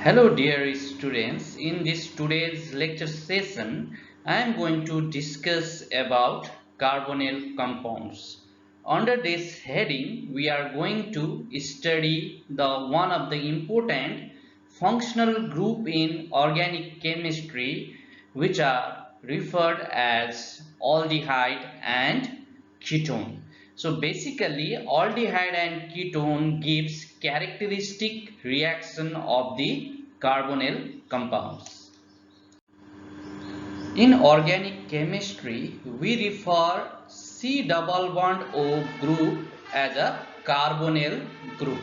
Hello dear students, in this today's lecture session I am going to discuss about carbonyl compounds. Under this heading we are going to study the one of the important functional group in organic chemistry which are referred as aldehyde and ketone. So basically aldehyde and ketone gives characteristic reaction of the carbonyl compounds. In organic chemistry, we refer C double bond O group as a carbonyl group.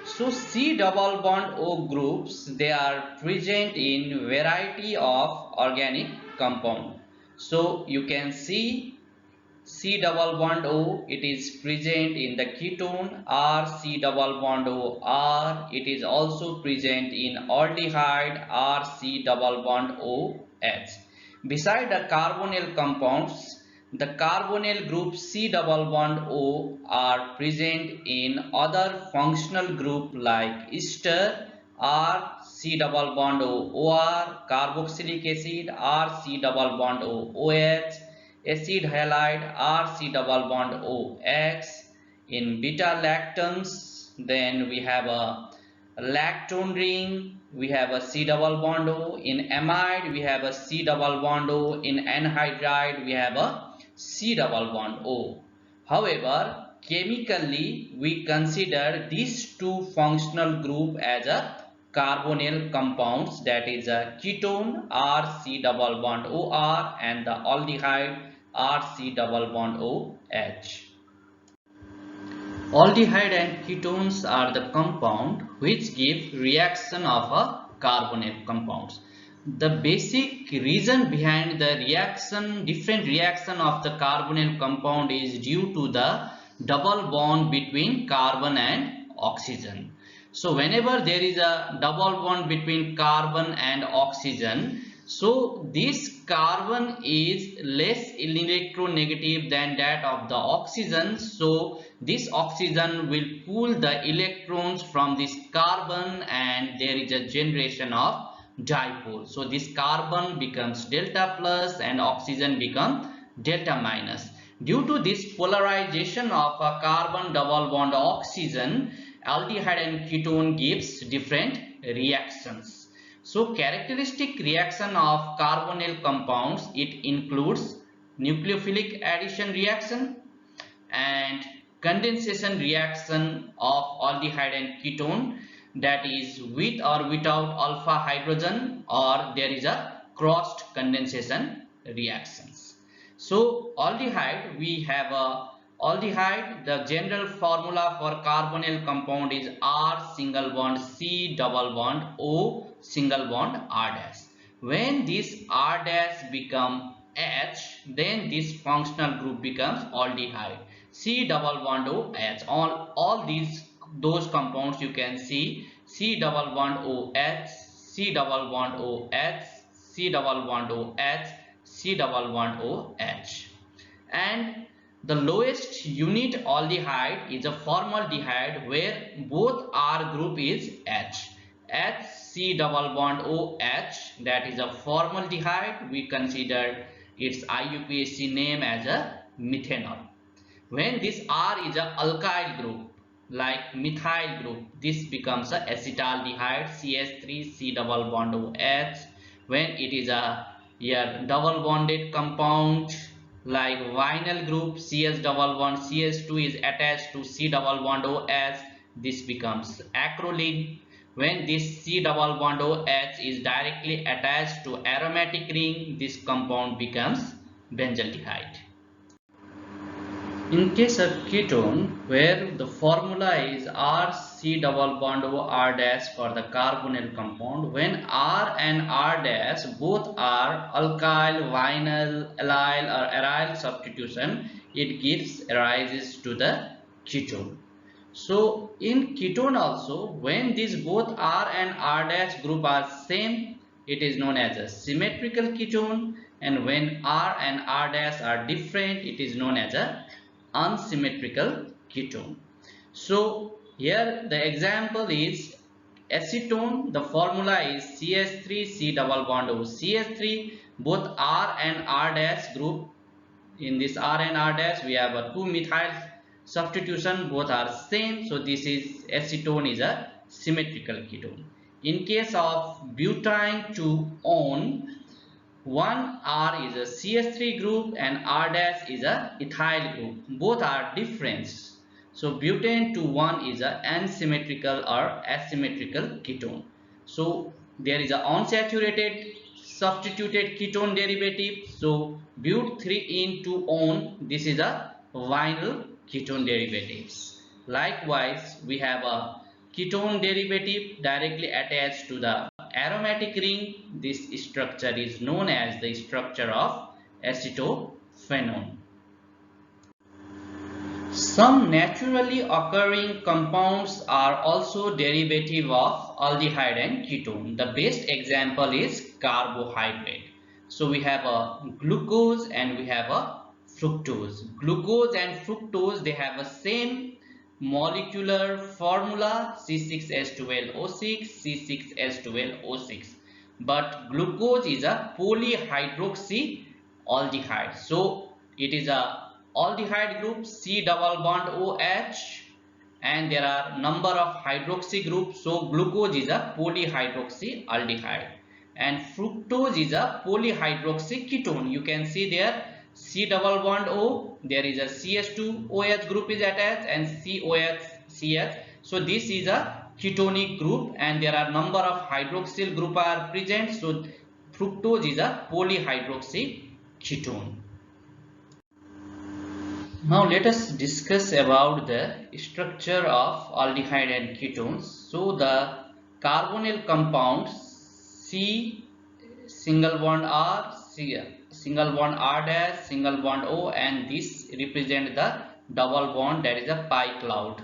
So C double bond O groups, they are present in variety of organic compound. So you can see C double bond O, it is present in the ketone, R C double bond O R, it is also present in aldehyde, R C double bond O H. Beside the carbonyl compounds, the carbonyl group C double bond O are present in other functional group like ester, R C double bond O OR, carboxylic acid, R C double bond O OH, acid halide RC double bond OX. In beta lactams, then we have a lactone ring, we have a C double bond O. In amide, we have a C double bond O. In anhydride, we have a C double bond O. However, chemically, we consider these two functional group as a carbonyl compounds, that is a ketone RC double bond OR and the aldehyde RC double bond OH. Aldehyde and ketones are the compound which give reaction of a carbonyl compounds. The basic reason behind the different reaction of the carbonyl compound is due to the double bond between carbon and oxygen. So whenever there is a double bond between carbon and oxygen, so this carbon is less electronegative than that of the oxygen. So this oxygen will pull the electrons from this carbon and there is a generation of dipole. So this carbon becomes delta plus and oxygen becomes delta minus. Due to this polarization of a carbon double bond oxygen, aldehyde and ketone gives different reactions. So characteristic reaction of carbonyl compounds, it includes nucleophilic addition reaction and condensation reaction of aldehyde and ketone, that is with or without alpha hydrogen, or there is a crossed condensation reactions. So aldehyde, we have a aldehyde, the general formula for carbonyl compound is R single bond C double bond O single bond R dash. When this R dash become H, then this functional group becomes aldehyde. C double bond O H. All those compounds you can see C double bond O H, C double bond O H, C double bond O H, C double bond O H. And the lowest unit aldehyde is a formaldehyde where both R group is H. HC double bond OH, that is a formaldehyde. We consider its IUPAC name as a methanol. When this R is a alkyl group like methyl group, this becomes a acetaldehyde CH3 double bond OH. When it is a double bonded compound like vinyl group, CH double bond CH2 is attached to C double bond OH, this becomes acrolein. When this C double bond OH is directly attached to aromatic ring, this compound becomes benzaldehyde. In case of ketone, where the formula is RC double bond O R dash for the carbonyl compound, when R and R dash both are alkyl, vinyl, allyl or aryl substitution, it gives rises to the ketone. So in ketone also, when these both R and R dash group are same, it is known as a symmetrical ketone, and when R and R dash are different, it is known as a unsymmetrical ketone. So here the example is acetone, the formula is CH3 C double bond O. CH3, both R and R dash group. In this R and R dash we have a 2 methyl substitution, both are same, so this is acetone is a symmetrical ketone. In case of butane 2-one, one R is a CH3 group and R dash is a ethyl group. Both are different. So butane 2-one is a unsymmetrical or asymmetrical ketone. So there is a unsaturated substituted ketone derivative. So but 3-2-one, this is a vinyl ketone derivatives. Likewise, we have a ketone derivative directly attached to the aromatic ring. This structure is known as the structure of acetophenone. Some naturally occurring compounds are also derivative of aldehyde and ketone. The best example is carbohydrate. So we have a glucose and we have a fructose. Glucose and fructose, they have the same molecular formula, C6H12O6, C6H12O6. But glucose is a polyhydroxy aldehyde. So it is a aldehyde group C double bond OH, and there are number of hydroxy groups. So glucose is a polyhydroxy aldehyde and fructose is a polyhydroxy ketone. You can see there C double bond O, there is a CH2OH group is attached and COH. So this is a ketonic group and there are number of hydroxyl group are present. So fructose is a polyhydroxy ketone. Now let us discuss about the structure of aldehyde and ketones. So the carbonyl compound C single bond R, C single bond R dash, single bond O, and this represent the double bond, that is a pi cloud.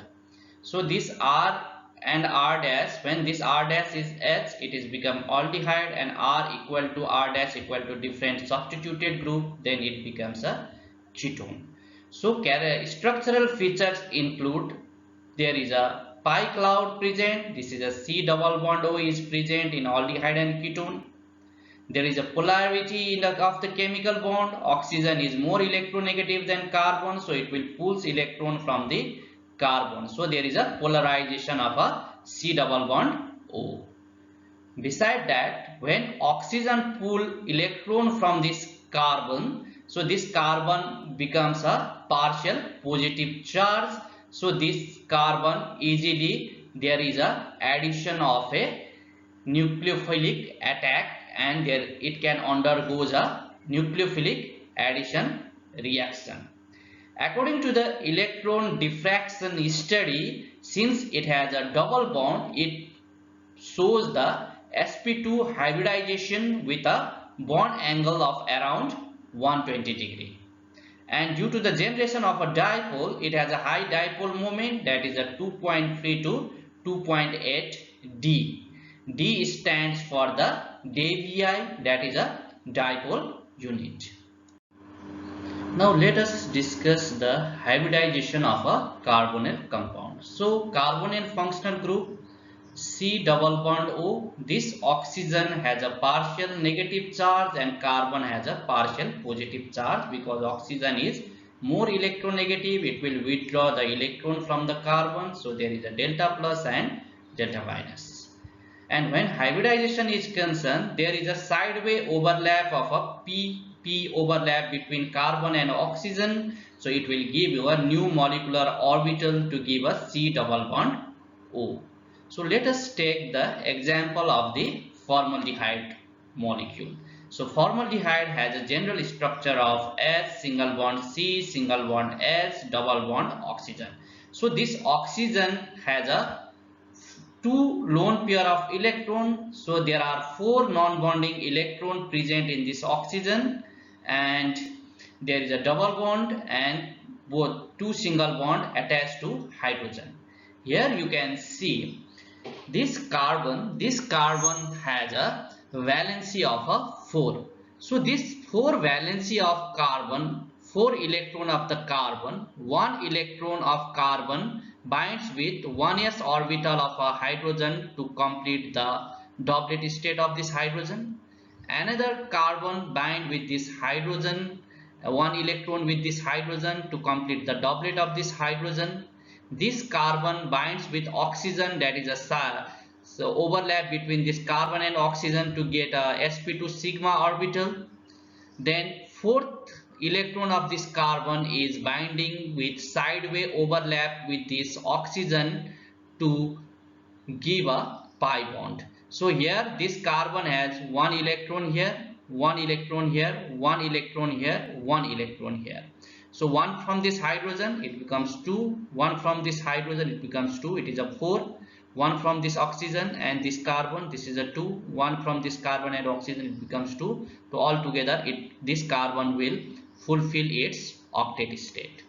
So this R and R dash, when this R dash is H, it is become aldehyde, and R equal to R dash equal to different substituted group, then it becomes a ketone. So structural features include, there is a pi cloud present, this is a C double bond O is present in aldehyde and ketone. There is a polarity of the chemical bond. Oxygen is more electronegative than carbon, so it will pulls electron from the carbon. So there is a polarization of a C double bond O. Beside that, when oxygen pull electron from this carbon, so this carbon becomes a partial positive charge. So this carbon easily, there is a addition of a nucleophilic attack, and there it can undergo a nucleophilic addition reaction. According to the electron diffraction study, since it has a double bond, it shows the sp2 hybridization with a bond angle of around 120 degree. And due to the generation of a dipole, it has a high dipole moment, that is a 2.3 to 2.8 D. D stands for the dBi, that is a dipole unit. Now let us discuss the hybridization of a carbonyl compound. So carbonyl functional group C double bond O, this oxygen has a partial negative charge and carbon has a partial positive charge. Because oxygen is more electronegative, it will withdraw the electron from the carbon, so there is a delta plus and delta minus. And when hybridization is concerned, there is a sideway overlap of a p overlap between carbon and oxygen, so it will give you a new molecular orbital to give a C double bond O. So let us take the example of the formaldehyde molecule. So formaldehyde has a general structure of H single bond C single bond H double bond oxygen. So this oxygen has a 2 lone pair of electron. So there are 4 non-bonding electron present in this oxygen, and there is a double bond and both 2 single bond attached to hydrogen. Here you can see this carbon has a valency of a 4. So this 4 valency of carbon, 4 electron of the carbon, 1 electron of carbon binds with 1s orbital of a hydrogen to complete the doublet state of this hydrogen. Another carbon bind with this hydrogen, one electron with this hydrogen to complete the doublet of this hydrogen. This carbon binds with oxygen, that is a so overlap between this carbon and oxygen to get a sp2 sigma orbital. Then fourth electron of this carbon is binding with sideway overlap with this oxygen to give a pi bond. So here this carbon has one electron here, one electron here, one electron here, one electron here. So one from this hydrogen it becomes 2, one from this hydrogen it becomes 2, it is a 4, one from this oxygen and this carbon, this is a 2, one from this carbon and oxygen it becomes 2. So all together this carbon will fulfill its octet state.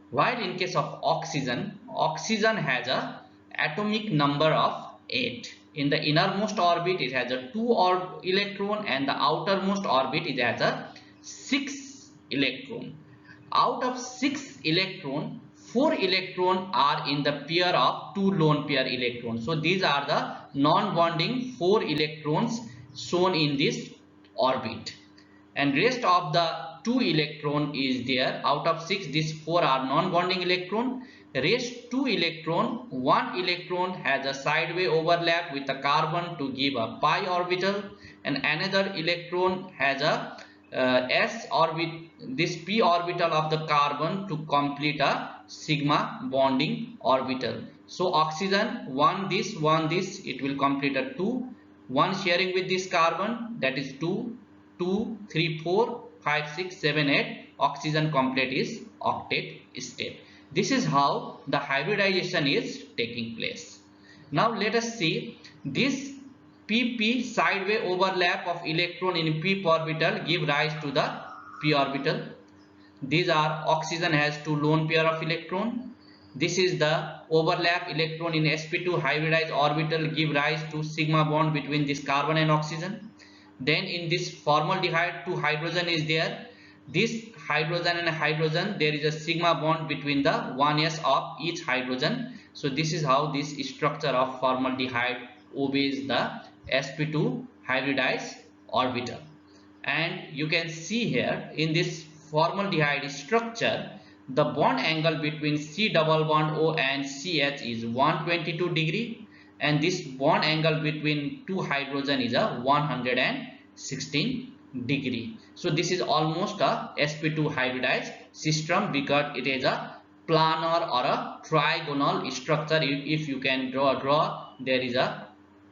While in case of oxygen, oxygen has a atomic number of 8. In the innermost orbit it has a 2 electron and the outermost orbit it has a 6 electron. Out of 6 electron, 4 electron are in the pair of 2 lone pair electrons. So these are the non-bonding 4 electrons shown in this orbit. And rest of the 2 electron is there. Out of 6, these 4 are non-bonding electron. Rest 2 electron, 1 electron has a sideway overlap with the carbon to give a pi orbital, and another electron has a s orbit, this p orbital of the carbon to complete a sigma bonding orbital. So oxygen, one this, it will complete a 2, one sharing with this carbon, that is 2, 2, 3, 4, 5, 6, 7, 8. Oxygen complete is octet state. This is how the hybridization is taking place. Now let us see this pp sideway overlap of electron in p orbital give rise to the p orbital. These are oxygen has 2 lone pair of electron. This is the overlap electron in sp2 hybridized orbital give rise to sigma bond between this carbon and oxygen. Then in this formaldehyde 2 hydrogen is there. This hydrogen and hydrogen, there is a sigma bond between the 1s of each hydrogen. So this is how this structure of formaldehyde obeys the sp2 hybridized orbital. And you can see here in this formaldehyde structure, the bond angle between C double bond O and CH is 122 degree, and this bond angle between two hydrogen is a 116 degree. So this is almost a sp2 hybridized system because it is a planar or a trigonal structure. If you can draw, there is a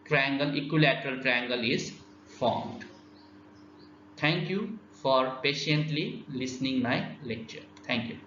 triangle, equilateral triangle is formed. Thank you for patiently listening my lecture. Thank you.